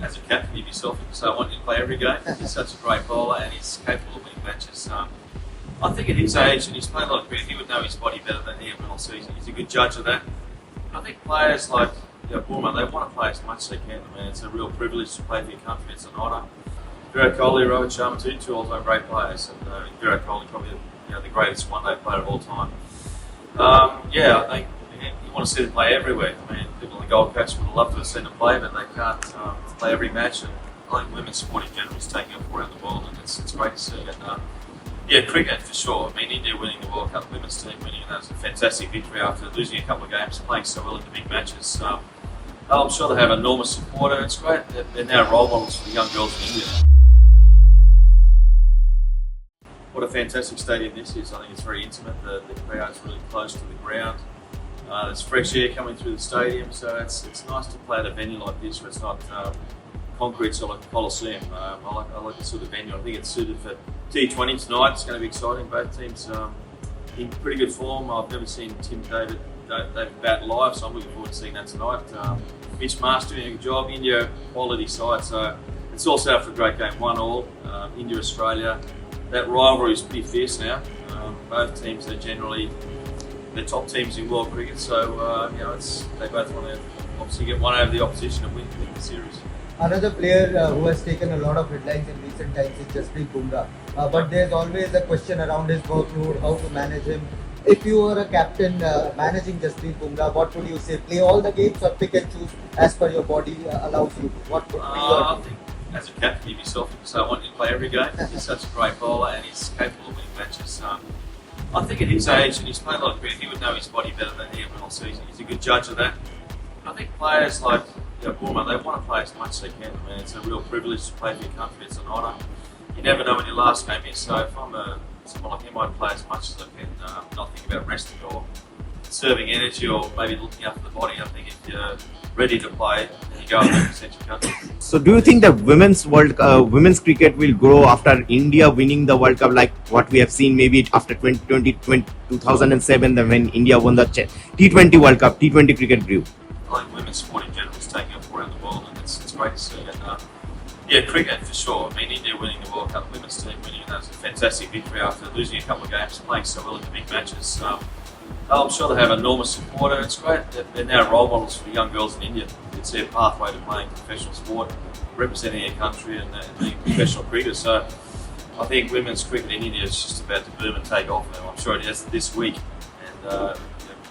as a captain of yourself, so I want you to play every game. He's such a great bowler and he's capable of winning matches. I think at his age, and he's played a lot of cricket, he would know his body better than anyone else. So he's a good judge of that. I think players like Burma, they want to play as much as they can. I mean, it's a real privilege to play for your country. It's an honour. Virat Kohli, Rohit Sharma, two all-time great players, and Virat Kohli probably the greatest one-day player of all time. I think you want to see them play everywhere. I mean, people on the Gold Coast would love to have seen them play, but they can't play every match. And I think women's sport in general is taking off around the world, and it's great to see. And cricket for sure. I mean, India winning the World Cup, women's team winning, and that was a fantastic victory after losing a couple of games, playing so well in the big matches. I'm sure they have enormous support, and it's great. They're now role models for the young girls in India. What a fantastic stadium this is. I think it's very intimate. The crowd's really close to the ground. There's fresh air coming through the stadium, so it's nice to play at a venue like this where it's not concrete, so like a Coliseum. I like this sort of venue. I think it's suited for T20 tonight. It's going to be exciting. Both teams in pretty good form. I've never seen David bat live, so I'm looking forward to seeing that tonight. Mitch Marsh doing a good job. India, quality side, so it's all set up for a great game. 1-1, India, Australia. That rivalry is pretty fierce now. Both teams are generally the top teams in world cricket, so they both want to obviously get one over the opposition and win the series. Another player who has taken a lot of headlines in recent times is Steve Waugh. But there's always a question around his workload, how to manage him. If you were a captain managing Steve Waugh, what would you say? Play all the games or pick and choose as per your body allows you? What would be your I think as a captain of yourself, so I want you to play every game. He's such a great bowler and he's capable of winning matches. I think at his age, and he's played a lot of cricket, he would know his body better than anyone else. So he's a good judge of that. I think players like Burma, they want to play as much as they can. I mean, it's a real privilege to play for your country. It's an honour. You never know when your last game is. So if I'm someone like him, I'd play as much as I can. Not think about resting or conserving energy or maybe looking after the body. I think if you're ready to play, then you go and represent your country. So do you think the women's cricket will grow after India winning the World Cup, like what we have seen maybe after 2007 when India won the T20 World Cup, T20 cricket grew? I think women's sport in general is taking off around the world, and it's great to see. And cricket for sure. I mean, India winning the World Cup, women's team winning, and that was a fantastic victory after losing a couple of games, playing so well in the big matches. I'm sure they have enormous support, and it's great. They're now role models for young girls in India. You can see a pathway to playing professional sport, representing your country, and being a professional cricketer. So I think women's cricket in India is just about to boom and take off. And I'm sure it is this week, and I'd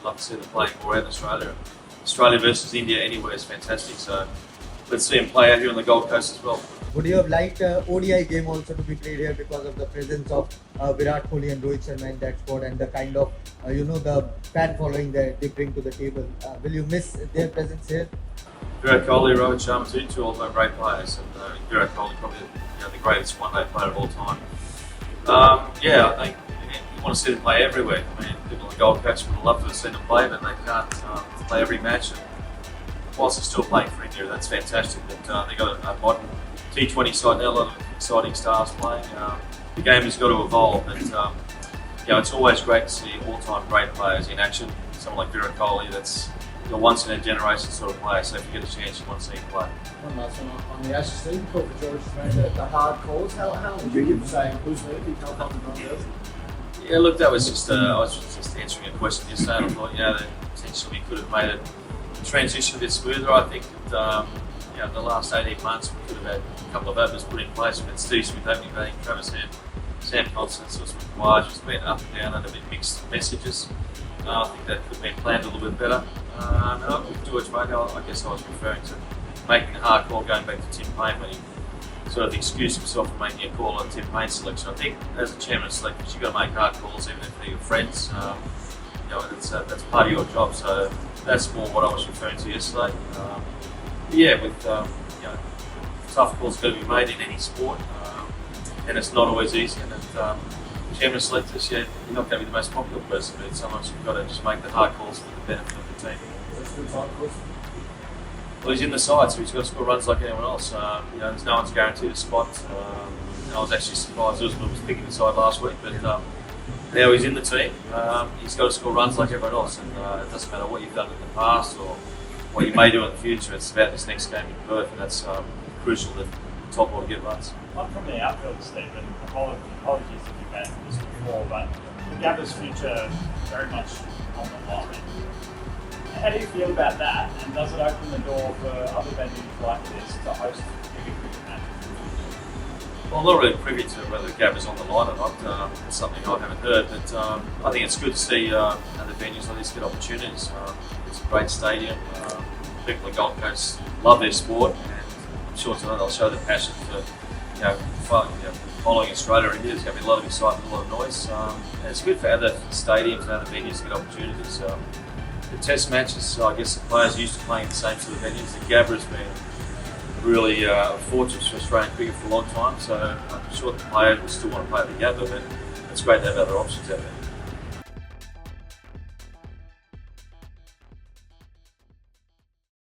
love to see them playing more out in Australia. Australia versus India anywhere is fantastic. So let's see them play out here on the Gold Coast as well. Would you have liked ODI game also to be played here because of the presence of Virat Kohli and Rohit Sharma in that squad and the kind of the fan following that they bring to the table? Will you miss their presence here? Virat Kohli, Rohit Sharma, two all-time great players, and Virat Kohli probably the greatest one-day player of all time. I think you want to see them play everywhere. I mean, people on the Gold Coast would love to have seen them play, but they can't play every match. And whilst they're still playing for India, that's fantastic. But they've got a modern T20 side now, a lot of exciting stars playing. The game has got to evolve, and it's always great to see all-time great players in action. Someone like Virat Kohli, that's a once-in-a-generation sort of player. So if you get a chance, you want to see him play. One last one on the Ashes team. You called for George to make the hard calls. How would you give saying who's me? You can't help the Yeah, look, that was just I was just answering a question yesterday, and I thought that potentially we could have made a transition a bit smoother. I think that the last 18 months we could have had a couple of openers put in place. We had Steve Smith opening batting, Travis Head, Sam Constance, Wise. It's been up and down and a bit mixed messages. I think that could have been planned a little bit better. With George Waugh, I guess I was referring to making a hard call going back to Tim Payne when he sort of excused himself for making a call on Tim Payne's selection. I think as a chairman of selectors, you've got to make hard calls even if they're your friends. That's part of your job. So that's more what I was referring to yesterday. Tough calls got to be made in any sport, and it's not always easy. And chairman of selectors, you're not going to be the most popular person, but sometimes you've got to just make the hard calls for the benefit of the team. Well, he's in the side, so he's got to score runs like anyone else. There's no one's guaranteed a spot. I was actually surprised Usman was picking the side last week, but now he's in the team. He's got to score runs like everyone else, and it doesn't matter what you've done in the past or what you may do in the future. It's about this next game in Perth, and that's crucial that top order get runs. I'm from the outfield, Stephen. Apologies if you've answered this before, but the Gabba's future very much on the line. How do you feel about that, and does it open the door for other venues like this to host bigger cricket matches? Well, I'm not really privy to whether Gabba's on the line or not. It's something I haven't heard, but I think it's good to see other venues like this get opportunities. It's a great stadium. People at Gold Coast love their sport, and I'm sure tonight they'll show their passion for following Australia. And there's going to be a lot of excitement, a lot of noise. And it's good for other stadiums and other venues to get opportunities. The test matches, I guess the players are used to playing in the same sort of venues. The Gabba has been really a fortress for Australian cricket for a long time, so I'm sure the players will still want to play at the Gabba, but it's great to have other options out there.